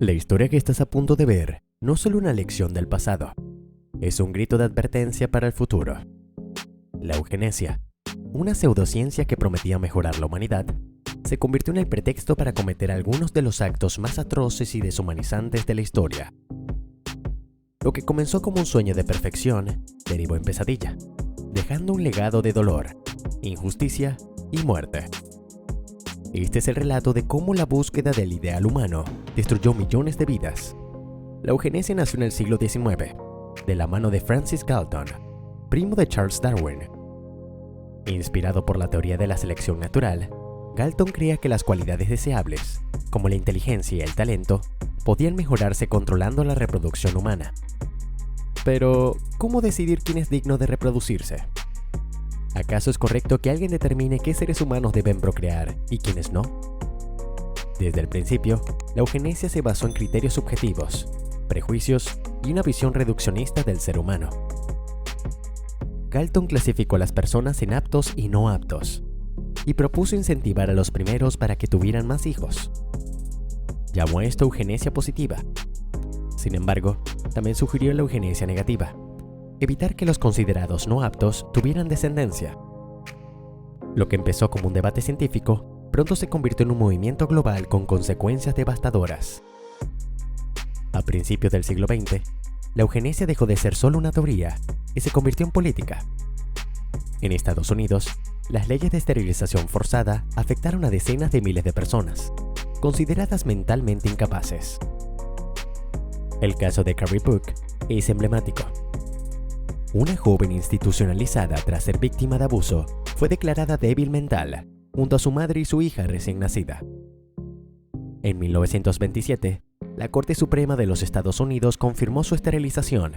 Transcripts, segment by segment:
La historia que estás a punto de ver no es solo una lección del pasado, es un grito de advertencia para el futuro. La eugenesia, una pseudociencia que prometía mejorar la humanidad, se convirtió en el pretexto para cometer algunos de los actos más atroces y deshumanizantes de la historia. Lo que comenzó como un sueño de perfección derivó en pesadilla, dejando un legado de dolor, injusticia y muerte. Este es el relato de cómo la búsqueda del ideal humano destruyó millones de vidas. La eugenesia nació en el siglo XIX, de la mano de Francis Galton, primo de Charles Darwin. Inspirado por la teoría de la selección natural, Galton creía que las cualidades deseables, como la inteligencia y el talento, podían mejorarse controlando la reproducción humana. Pero, ¿cómo decidir quién es digno de reproducirse? ¿Acaso es correcto que alguien determine qué seres humanos deben procrear y quiénes no? Desde el principio, la eugenesia se basó en criterios subjetivos, prejuicios y una visión reduccionista del ser humano. Galton clasificó a las personas en aptos y no aptos, y propuso incentivar a los primeros para que tuvieran más hijos. Llamó a esto eugenesia positiva. Sin embargo, también sugirió la eugenesia negativa, evitar que los considerados no aptos tuvieran descendencia. Lo que empezó como un debate científico, pronto se convirtió en un movimiento global con consecuencias devastadoras. A principios del siglo XX, la eugenesia dejó de ser solo una teoría y se convirtió en política. En Estados Unidos, las leyes de esterilización forzada afectaron a decenas de miles de personas, consideradas mentalmente incapaces. El caso de Carrie Book es emblemático. Una joven institucionalizada tras ser víctima de abuso fue declarada débil mental, junto a su madre y su hija recién nacida. En 1927, la Corte Suprema de los Estados Unidos confirmó su esterilización,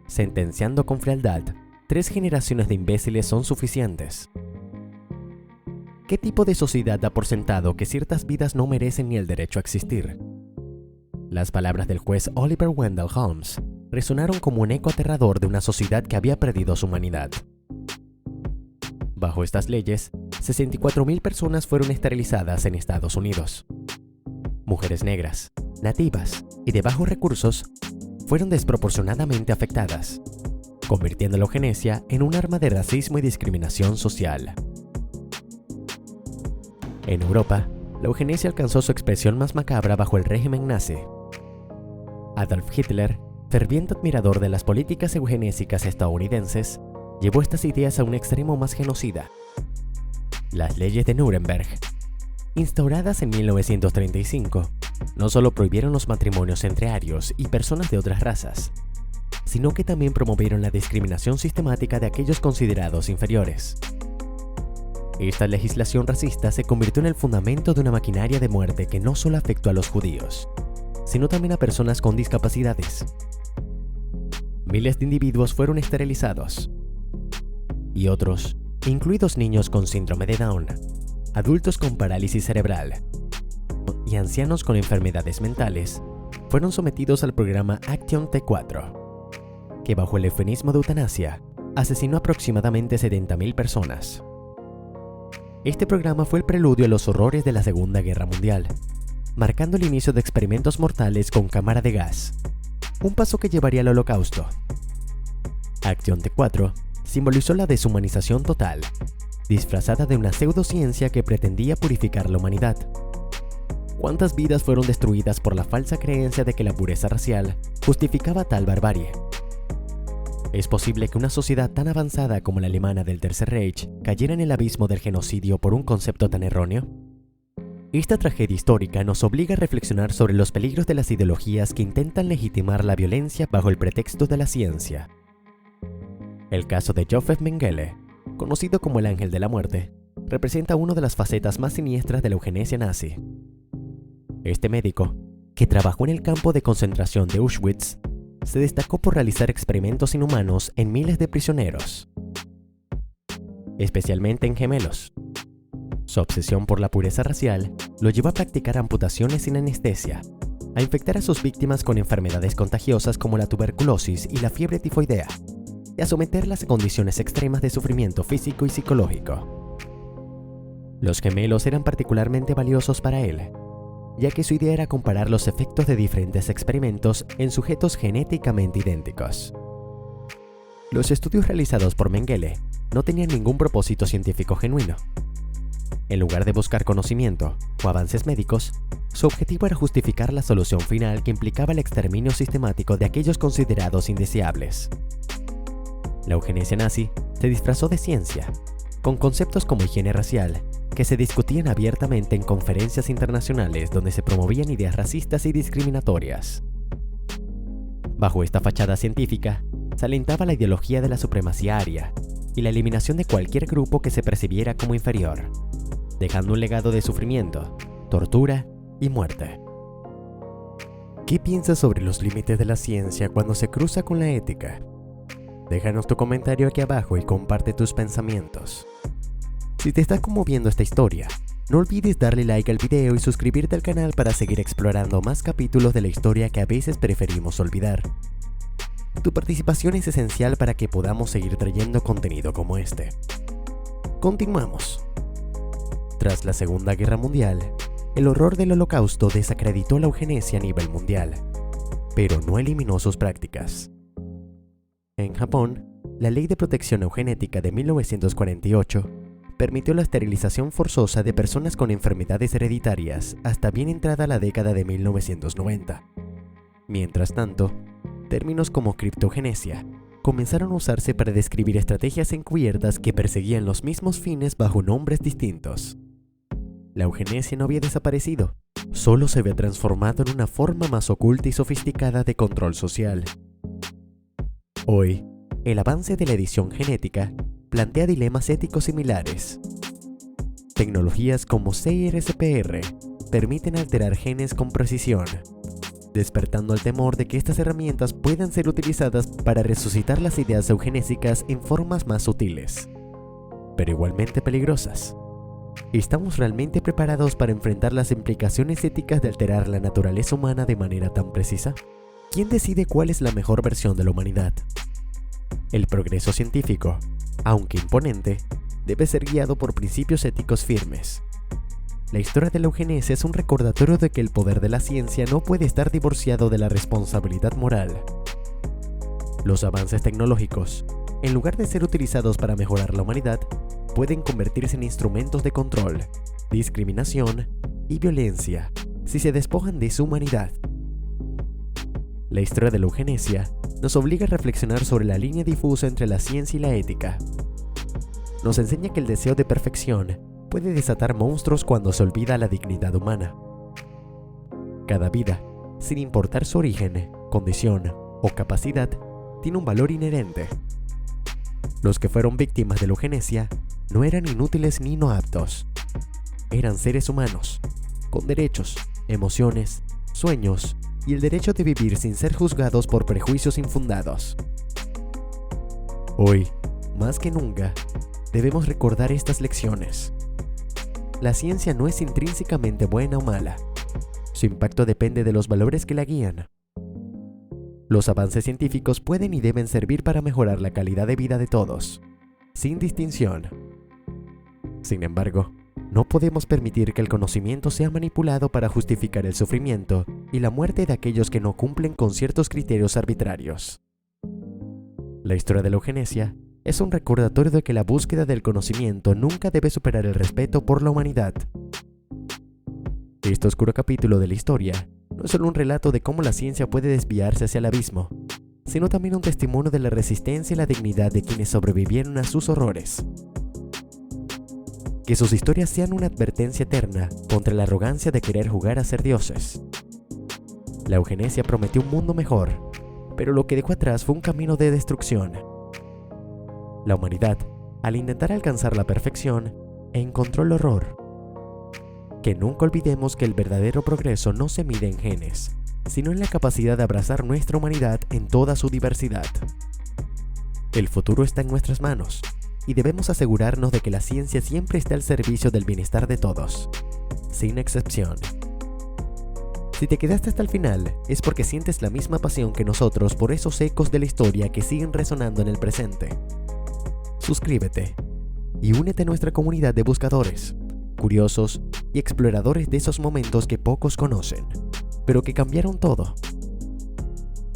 sentenciando con frialdad: 3 generaciones de imbéciles son suficientes. ¿Qué tipo de sociedad da por sentado que ciertas vidas no merecen ni el derecho a existir? Las palabras del juez Oliver Wendell Holmes resonaron como un eco aterrador de una sociedad que había perdido su humanidad. Bajo estas leyes, 64,000 personas fueron esterilizadas en Estados Unidos. Mujeres negras, nativas y de bajos recursos fueron desproporcionadamente afectadas, convirtiendo la eugenesia en un arma de racismo y discriminación social. En Europa, la eugenesia alcanzó su expresión más macabra bajo el régimen nazi. Adolf Hitler, ferviente admirador de las políticas eugenésicas estadounidenses, llevó estas ideas a un extremo más genocida. Las leyes de Nuremberg, instauradas en 1935, no solo prohibieron los matrimonios entre arios y personas de otras razas, sino que también promovieron la discriminación sistemática de aquellos considerados inferiores. Esta legislación racista se convirtió en el fundamento de una maquinaria de muerte que no solo afectó a los judíos, sino también a personas con discapacidades. Miles de individuos fueron esterilizados, y otros, incluidos niños con síndrome de Down, adultos con parálisis cerebral y ancianos con enfermedades mentales, fueron sometidos al programa Action T4, que bajo el eufemismo de eutanasia, asesinó aproximadamente 70,000 personas. Este programa fue el preludio a los horrores de la Segunda Guerra Mundial, marcando el inicio de experimentos mortales con cámara de gas, un paso que llevaría al Holocausto. Action T4 simbolizó la deshumanización total, disfrazada de una pseudociencia que pretendía purificar la humanidad. ¿Cuántas vidas fueron destruidas por la falsa creencia de que la pureza racial justificaba tal barbarie? ¿Es posible que una sociedad tan avanzada como la alemana del Tercer Reich cayera en el abismo del genocidio por un concepto tan erróneo? Esta tragedia histórica nos obliga a reflexionar sobre los peligros de las ideologías que intentan legitimar la violencia bajo el pretexto de la ciencia. El caso de Joseph Mengele, conocido como el Ángel de la Muerte, representa una de las facetas más siniestras de la eugenesia nazi. Este médico, que trabajó en el campo de concentración de Auschwitz, se destacó por realizar experimentos inhumanos en miles de prisioneros, especialmente en gemelos. Su obsesión por la pureza racial lo llevó a practicar amputaciones sin anestesia, a infectar a sus víctimas con enfermedades contagiosas como la tuberculosis y la fiebre tifoidea, y a someterlas a condiciones extremas de sufrimiento físico y psicológico. Los gemelos eran particularmente valiosos para él, ya que su idea era comparar los efectos de diferentes experimentos en sujetos genéticamente idénticos. Los estudios realizados por Mengele no tenían ningún propósito científico genuino. En lugar de buscar conocimiento o avances médicos, su objetivo era justificar la solución final que implicaba el exterminio sistemático de aquellos considerados indeseables. La eugenesia nazi se disfrazó de ciencia, con conceptos como higiene racial, que se discutían abiertamente en conferencias internacionales donde se promovían ideas racistas y discriminatorias. Bajo esta fachada científica, se alentaba la ideología de la supremacía aria y la eliminación de cualquier grupo que se percibiera como inferior, dejando un legado de sufrimiento, tortura y muerte. ¿Qué piensas sobre los límites de la ciencia cuando se cruza con la ética? Déjanos tu comentario aquí abajo y comparte tus pensamientos. Si te está conmoviendo esta historia, no olvides darle like al video y suscribirte al canal para seguir explorando más capítulos de la historia que a veces preferimos olvidar. Tu participación es esencial para que podamos seguir trayendo contenido como este. Continuamos. Tras la Segunda Guerra Mundial, el horror del Holocausto desacreditó la eugenesia a nivel mundial, pero no eliminó sus prácticas. En Japón, la Ley de Protección Eugenética de 1948 permitió la esterilización forzosa de personas con enfermedades hereditarias hasta bien entrada la década de 1990. Mientras tanto, términos como criptogenesia comenzaron a usarse para describir estrategias encubiertas que perseguían los mismos fines bajo nombres distintos. La eugenesia no había desaparecido, solo se había transformado en una forma más oculta y sofisticada de control social. Hoy, el avance de la edición genética plantea dilemas éticos similares. Tecnologías como CRISPR permiten alterar genes con precisión, despertando el temor de que estas herramientas puedan ser utilizadas para resucitar las ideas eugenésicas en formas más sutiles, pero igualmente peligrosas. ¿Estamos realmente preparados para enfrentar las implicaciones éticas de alterar la naturaleza humana de manera tan precisa? ¿Quién decide cuál es la mejor versión de la humanidad? El progreso científico, aunque imponente, debe ser guiado por principios éticos firmes. La historia de la eugenesia es un recordatorio de que el poder de la ciencia no puede estar divorciado de la responsabilidad moral. Los avances tecnológicos, en lugar de ser utilizados para mejorar la humanidad, pueden convertirse en instrumentos de control, discriminación y violencia si se despojan de su humanidad. La historia de la eugenesia nos obliga a reflexionar sobre la línea difusa entre la ciencia y la ética. Nos enseña que el deseo de perfección puede desatar monstruos cuando se olvida la dignidad humana. Cada vida, sin importar su origen, condición o capacidad, tiene un valor inherente. Los que fueron víctimas de la eugenesia no eran inútiles ni no aptos. Eran seres humanos, con derechos, emociones, sueños y el derecho de vivir sin ser juzgados por prejuicios infundados. Hoy, más que nunca, debemos recordar estas lecciones. La ciencia no es intrínsecamente buena o mala. Su impacto depende de los valores que la guían. Los avances científicos pueden y deben servir para mejorar la calidad de vida de todos, sin distinción. Sin embargo, no podemos permitir que el conocimiento sea manipulado para justificar el sufrimiento y la muerte de aquellos que no cumplen con ciertos criterios arbitrarios. La historia de la eugenesia es un recordatorio de que la búsqueda del conocimiento nunca debe superar el respeto por la humanidad. Este oscuro capítulo de la historia no es solo un relato de cómo la ciencia puede desviarse hacia el abismo, sino también un testimonio de la resistencia y la dignidad de quienes sobrevivieron a sus horrores. Que sus historias sean una advertencia eterna contra la arrogancia de querer jugar a ser dioses. La eugenesia prometió un mundo mejor, pero lo que dejó atrás fue un camino de destrucción. La humanidad, al intentar alcanzar la perfección, encontró el horror. Que nunca olvidemos que el verdadero progreso no se mide en genes, sino en la capacidad de abrazar nuestra humanidad en toda su diversidad. El futuro está en nuestras manos, y debemos asegurarnos de que la ciencia siempre esté al servicio del bienestar de todos, sin excepción. Si te quedaste hasta el final, es porque sientes la misma pasión que nosotros por esos ecos de la historia que siguen resonando en el presente. Suscríbete y únete a nuestra comunidad de buscadores, curiosos y exploradores de esos momentos que pocos conocen, pero que cambiaron todo.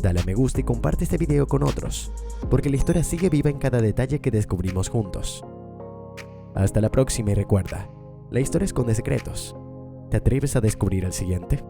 Dale a me gusta y comparte este video con otros, porque la historia sigue viva en cada detalle que descubrimos juntos. Hasta la próxima y recuerda, la historia esconde secretos. ¿Te atreves a descubrir el siguiente?